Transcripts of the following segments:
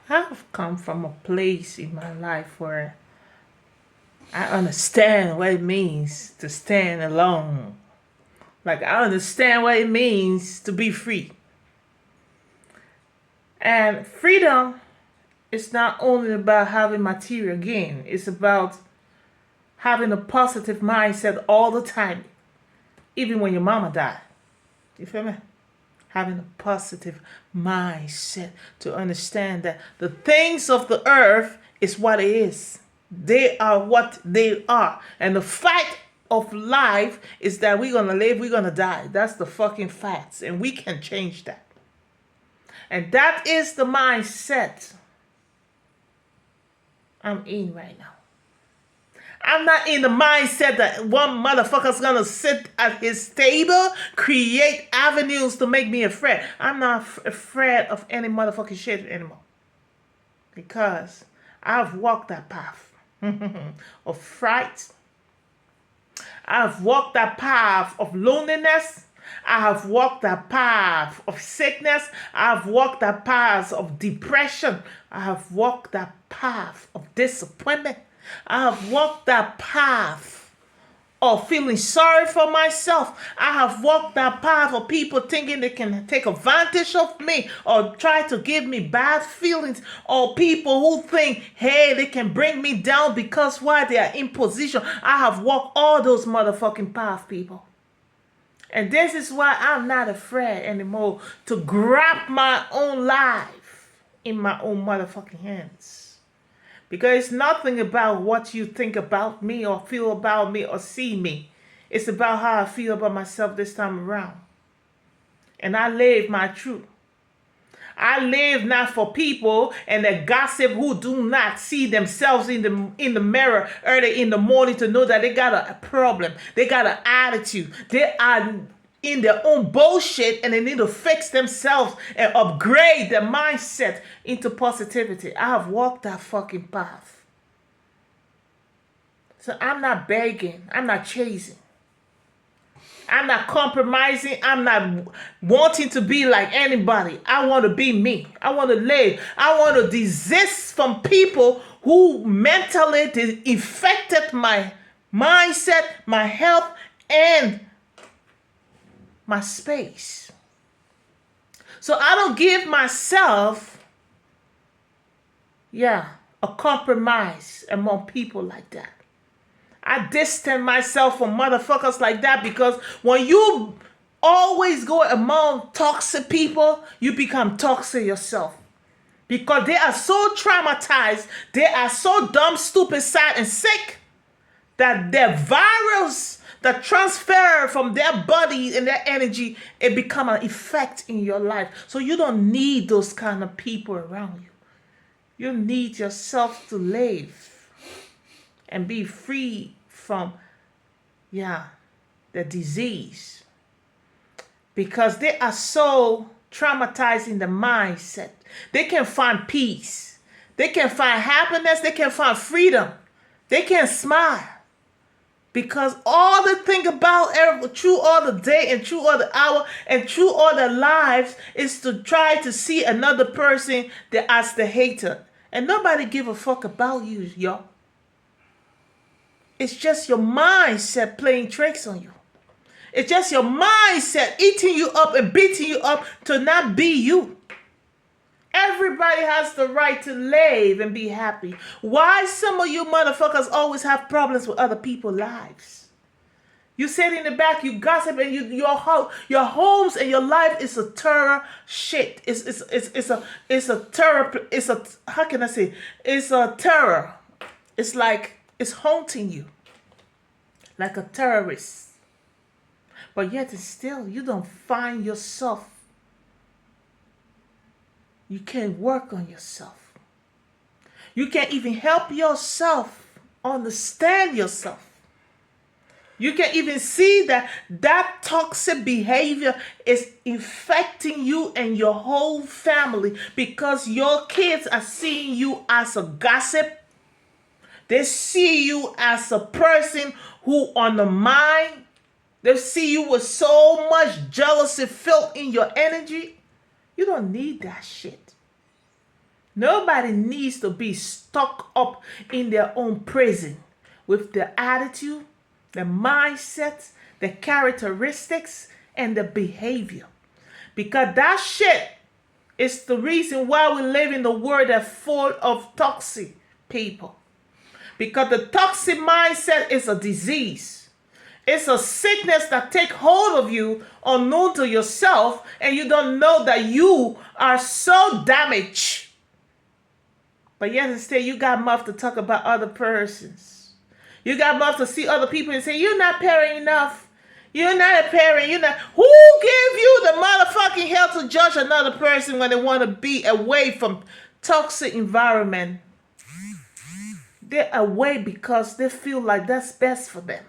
I've come from a place in my life where I understand what it means to stand alone. Like, I understand what it means to be free. And freedom is not only about having material gain, it's about having a positive mindset all the time, even when your mama died. You feel me? Having a positive mindset to understand that the things of the earth is what it is. They are what they are. And the fact of life is that we're going to live, we're going to die. That's the fucking facts. And we can change that. And that is the mindset I'm in right now. I'm not in the mindset that one motherfucker's gonna sit at his table, create avenues to make me afraid. I'm not afraid of any motherfucking shit anymore. Because I've walked that path of fright. I've walked that path of loneliness. I have walked that path of sickness. I have walked that path of depression. I have walked that path of disappointment. I have walked that path of feeling sorry for myself. I have walked that path of people thinking they can take advantage of me or try to give me bad feelings, or people who think, hey, they can bring me down because why they are in position. I have walked all those motherfucking paths, people. And this is why I'm not afraid anymore to grab my own life in my own motherfucking hands. Because it's nothing about what you think about me or feel about me or see me. It's about how I feel about myself this time around. And I live my truth. I live not for people and the gossip who do not see themselves in the mirror early in the morning to know that they got a problem. They got an attitude. They are in their own bullshit and they need to fix themselves and upgrade their mindset into positivity. I have walked that fucking path. So I'm not begging. I'm not chasing. I'm not compromising. I'm not wanting to be like anybody. I want to be me. I want to live. I want to desist from people who mentally affected my mindset, my health, and my space. So I don't give myself, a compromise among people like that. I distance myself from motherfuckers like that, because when you always go among toxic people, you become toxic yourself. Because they are so traumatized, they are so dumb, stupid, sad, and sick that their virus that transfer from their body and their energy, it become an effect in your life. So you don't need those kind of people around you. You need yourself to live and be free from, the disease. Because they are so traumatized in the mindset. They can find peace. They can find happiness. They can find freedom. They can smile. Because all they think about through all the day and through all the hour and through all their lives is to try to see another person as the hater. And nobody give a fuck about you, y'all. It's just your mindset playing tricks on you. It's just your mindset eating you up and beating you up to not be you. Everybody has the right to live and be happy. Why some of you motherfuckers always have problems with other people's lives? You sit in the back, you gossip, and your homes and your life is a terror shit. It's a terror. How can I say? It's a terror. It's like it's haunting you, like a terrorist. But yet and still, you don't find yourself. You can't work on yourself. You can't even help yourself understand yourself. You can even see that toxic behavior is infecting you and your whole family, because your kids are seeing you as a gossip. They see you as a person who on the mind. They see you with so much jealousy filled in your energy. You don't need that shit. Nobody needs to be stuck up in their own prison with their attitude, their mindset, their characteristics, and their behavior. Because that shit is the reason why we live in the world that's full of toxic people. Because the toxic mindset is a disease. It's a sickness that takes hold of you unknown to yourself, and you don't know that you are so damaged. But yet instead, you got mouth to talk about other persons. You got mouth to see other people and say, you're not parent enough. You're not a parent. You're not. Who gave you the motherfucking hell to judge another person when they want to be away from toxic environment? They're away because they feel like that's best for them.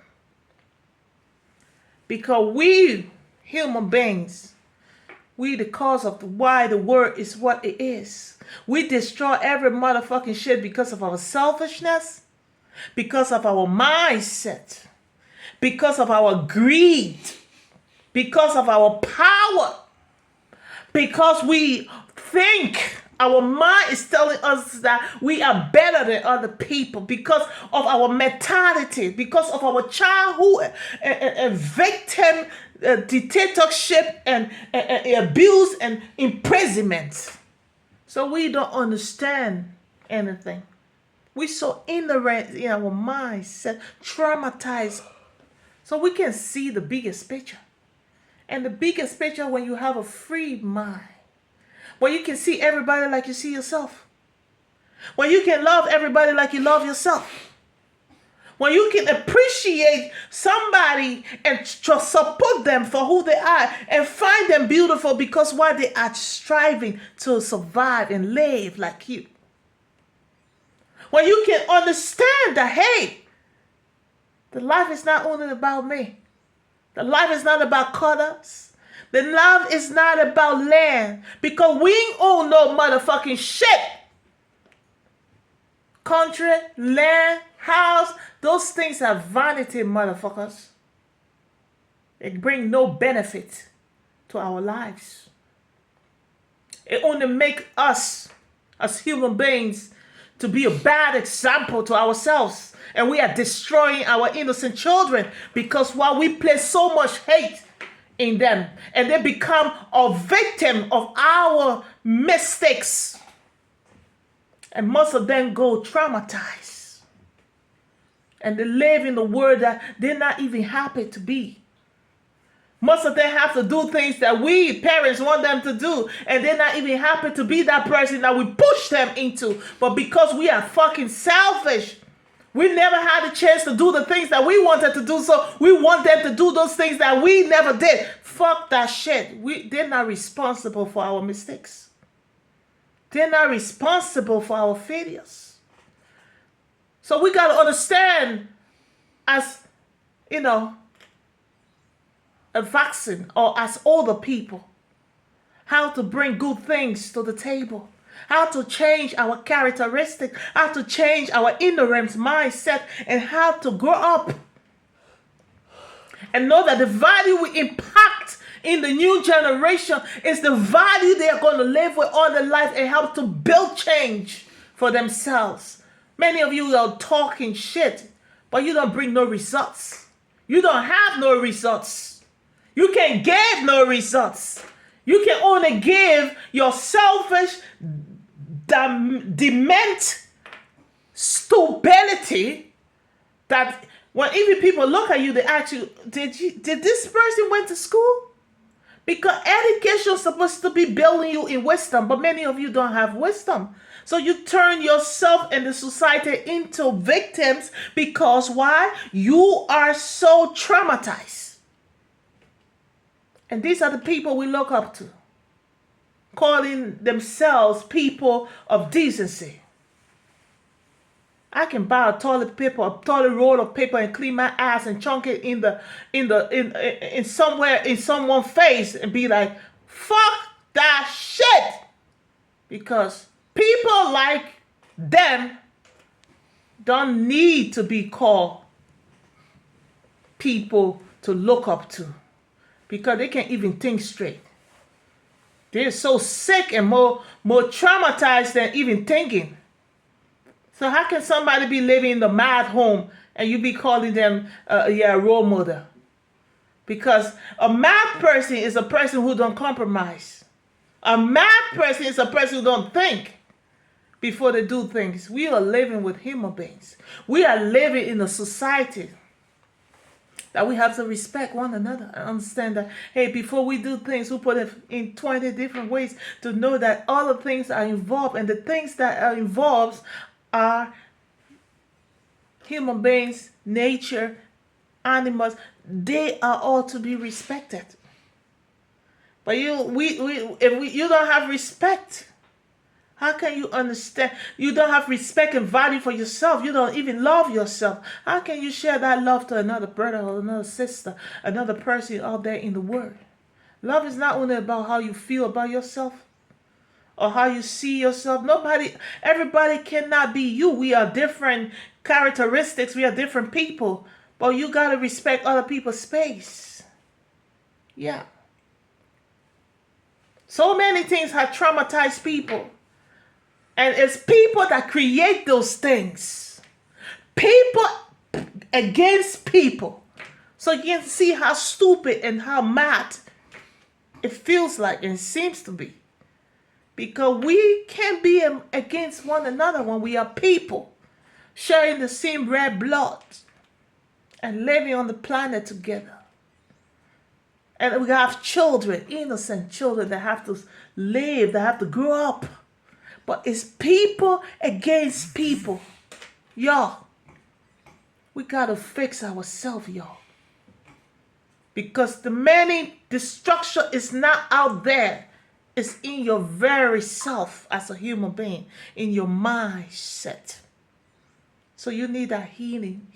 Because we, human beings, we the cause of why the world is what it is. We destroy every motherfucking shit because of our selfishness, because of our mindset, because of our greed, because of our power, because we think our mind is telling us that we are better than other people, because of our mentality, because of our childhood victim dictatorship and abuse and imprisonment. So we don't understand anything. We're so ignorant in our mindset, traumatized. So we can see the biggest picture. And the biggest picture when you have a free mind. When you can see everybody like you see yourself. When you can love everybody like you love yourself. When you can appreciate somebody and just support them for who they are and find them beautiful because why they are striving to survive and live like you. When you can understand that, hey, the life is not only about me. The life is not about colors. The love is not about land. Because we ain't own no motherfucking shit. Country, land, house, those things are vanity, motherfuckers. They bring no benefit to our lives. It only makes us, as human beings, to be a bad example to ourselves. And we are destroying our innocent children because while we place so much hate in them and they become a victim of our mistakes. And most of them go traumatized. And they live in the world that they're not even happy to be. Most of them have to do things that we parents want them to do. And they're not even happy to be that person that we push them into. But because we are fucking selfish, we never had a chance to do the things that we wanted to do. So we want them to do those things that we never did. Fuck that shit. They're not responsible for our mistakes. They're not responsible for our failures. So we got to understand as, a vaccine or as older people, how to bring good things to the table, how to change our characteristics, how to change our ignorance mindset, and how to grow up and know that the value we impact in the new generation is the value they are going to live with all their life and help to build change for themselves. Many of you are talking shit, but you don't bring no results. You don't have no results. You can give no results. You can only give your selfish, dement stupidity that when even people look at you, they ask you, did this person went to school? Because education is supposed to be building you in wisdom, but many of you don't have wisdom. So you turn yourself and the society into victims because why? You are so traumatized. And these are the people we look up to, calling themselves people of decency. I can buy a toilet roll of paper and clean my ass and chunk it in somewhere in someone's face and be like, fuck that shit. Because people like them don't need to be called people to look up to. Because they can't even think straight. They're so sick and more traumatized than even thinking. So how can somebody be living in the mad home and you be calling them a role model? Because a mad person is a person who don't compromise. A mad person is a person who don't think before they do things. We are living with human beings. We are living in a society that we have to respect one another and understand that, hey, before we do things, we put it in 20 different ways to know that all the things are involved, and the things that are involved are human beings, nature, animals. They are all to be respected. But if you don't have respect, how can you understand? You don't have respect and value for yourself. You don't even love yourself. How can you share that love to another brother or another sister, another person out there in the world? Love is not only about how you feel about yourself or how you see yourself. Everybody cannot be you. We are different characteristics. We are different people. But you got to respect other people's space. Yeah. So many things have traumatized people. And it's people that create those things. People against people. So you can see how stupid and how mad it feels like and seems to be. Because we can't be against one another when we are people sharing the same red blood and living on the planet together. And we have children, innocent children that have to live, that have to grow up. But it's people against people. Y'all, we got to fix ourselves, y'all. Because the many destruction is not out there. It's in your very self as a human being, in your mindset. So you need that healing.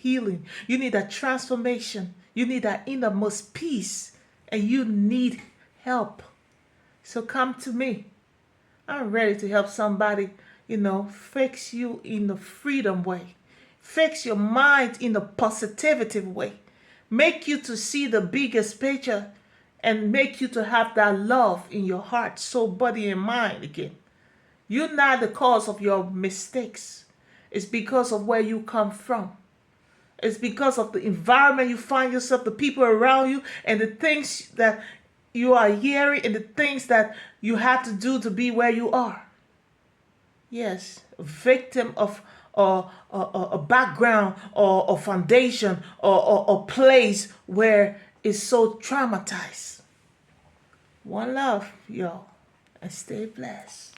You need that transformation. You need that innermost peace. And you need help. So come to me. I'm ready to help somebody, fix you in the freedom way. Fix your mind in the positivity way. Make you to see the biggest picture and make you to have that love in your heart, soul, body, and mind again. You're not the cause of your mistakes. It's because of where you come from. It's because of the environment you find yourself, the people around you, and the things that you are hearing and the things that you have to do to be where you are. Yes, a victim of a background or a foundation or a place where it's so traumatized. One love, y'all, and stay blessed.